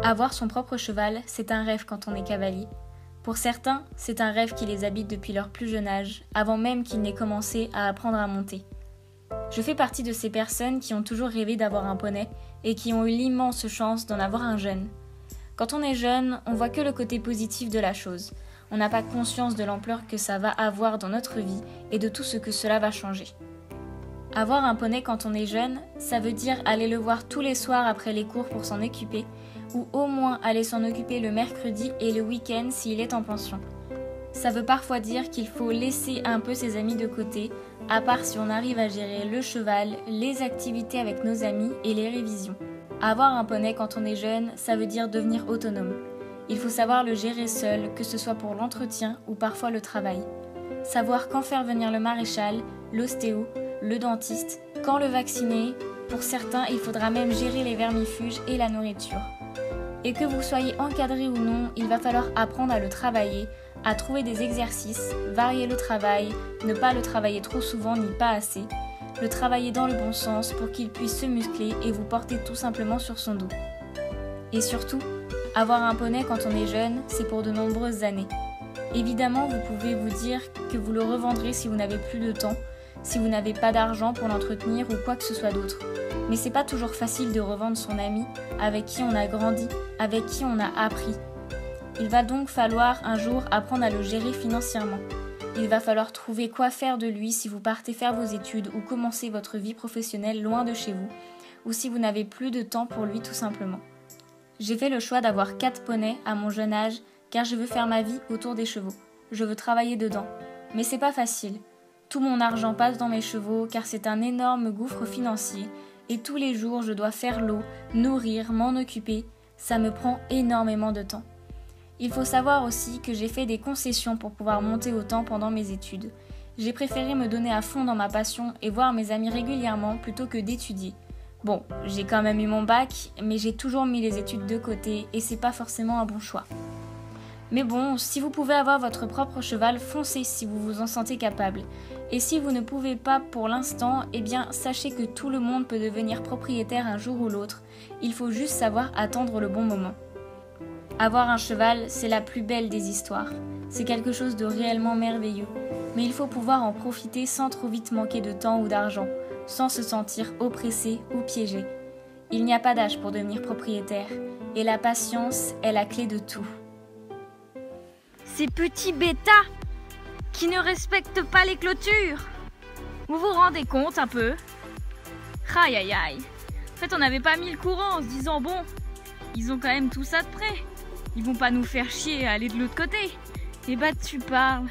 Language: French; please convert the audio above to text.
Avoir son propre cheval, c'est un rêve quand on est cavalier. Pour certains, c'est un rêve qui les habite depuis leur plus jeune âge, avant même qu'ils n'aient commencé à apprendre à monter. Je fais partie de ces personnes qui ont toujours rêvé d'avoir un poney et qui ont eu l'immense chance d'en avoir un jeune. Quand on est jeune, on voit que le côté positif de la chose. On n'a pas conscience de l'ampleur que ça va avoir dans notre vie et de tout ce que cela va changer. Avoir un poney quand on est jeune, ça veut dire aller le voir tous les soirs après les cours pour s'en occuper, ou au moins aller s'en occuper le mercredi et le week-end s'il est en pension. Ça veut parfois dire qu'il faut laisser un peu ses amis de côté, à part si on arrive à gérer le cheval, les activités avec nos amis et les révisions. Avoir un poney quand on est jeune, ça veut dire devenir autonome. Il faut savoir le gérer seul, que ce soit pour l'entretien ou parfois le travail. Savoir quand faire venir le maréchal, l'ostéo, le dentiste, quand le vacciner. Pour certains, il faudra même gérer les vermifuges et la nourriture. Et que vous soyez encadré ou non, il va falloir apprendre à le travailler, à trouver des exercices, varier le travail, ne pas le travailler trop souvent ni pas assez, le travailler dans le bon sens pour qu'il puisse se muscler et vous porter tout simplement sur son dos. Et surtout, avoir un poney quand on est jeune, c'est pour de nombreuses années. Évidemment, vous pouvez vous dire que vous le revendrez si vous n'avez plus de temps, si vous n'avez pas d'argent pour l'entretenir ou quoi que ce soit d'autre. Mais c'est pas toujours facile de revendre son ami, avec qui on a grandi, avec qui on a appris. Il va donc falloir un jour apprendre à le gérer financièrement. Il va falloir trouver quoi faire de lui si vous partez faire vos études ou commencez votre vie professionnelle loin de chez vous, ou si vous n'avez plus de temps pour lui tout simplement. J'ai fait le choix d'avoir 4 poneys à mon jeune âge, car je veux faire ma vie autour des chevaux. Je veux travailler dedans. Mais c'est pas facile. Tout mon argent passe dans mes chevaux, car c'est un énorme gouffre financier, et tous les jours je dois faire l'eau, nourrir, m'en occuper. Ça me prend énormément de temps. Il faut savoir aussi que j'ai fait des concessions pour pouvoir monter autant pendant mes études. J'ai préféré me donner à fond dans ma passion et voir mes amis régulièrement plutôt que d'étudier. Bon, j'ai quand même eu mon bac, mais j'ai toujours mis les études de côté et c'est pas forcément un bon choix. Mais bon, si vous pouvez avoir votre propre cheval, foncez si vous vous en sentez capable. Et si vous ne pouvez pas pour l'instant, eh bien sachez que tout le monde peut devenir propriétaire un jour ou l'autre. Il faut juste savoir attendre le bon moment. Avoir un cheval, c'est la plus belle des histoires. C'est quelque chose de réellement merveilleux. Mais il faut pouvoir en profiter sans trop vite manquer de temps ou d'argent, sans se sentir oppressé ou piégé. Il n'y a pas d'âge pour devenir propriétaire. Et la patience est la clé de tout. Ces petits bêtas qui ne respectent pas les clôtures. Vous vous rendez compte un peu? Aïe aïe aïe. En fait, on n'avait pas mis le courant en se disant bon, ils ont quand même tout ça de près. Ils vont pas nous faire chier à aller de l'autre côté. Et bah tu parles.